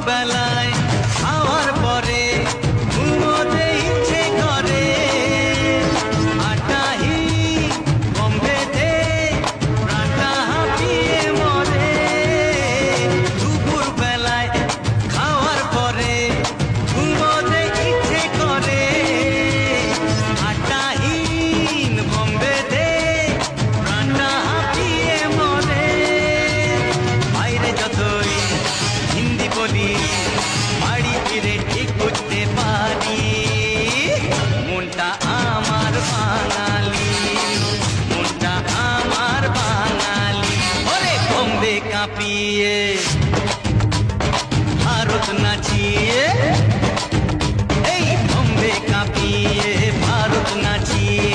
বেলায় খাওয়ার পরে ঘুমোতে ইচ্ছে করে আটাহীন বম্বেতে প্রাণটা হাঁপিয়ে মরে দুপুর বেলায় খাওয়ার পরে ঘুমোতে ইচ্ছে করে আটাহীন বম্বেতে প্রাণটা হাঁপিয়ে মরে বাইরে যতই হিন্দি বলি বাড়ি ফিরে ঠিক বুঝতে পারি মনটা আমার বাঙালি, মনটা আমার বাঙালি। ওরে বম্বে কাঁপিয়ে ভারত নাচিয়ে, এই বম্বে কাঁপিয়ে ভারত নাচিয়ে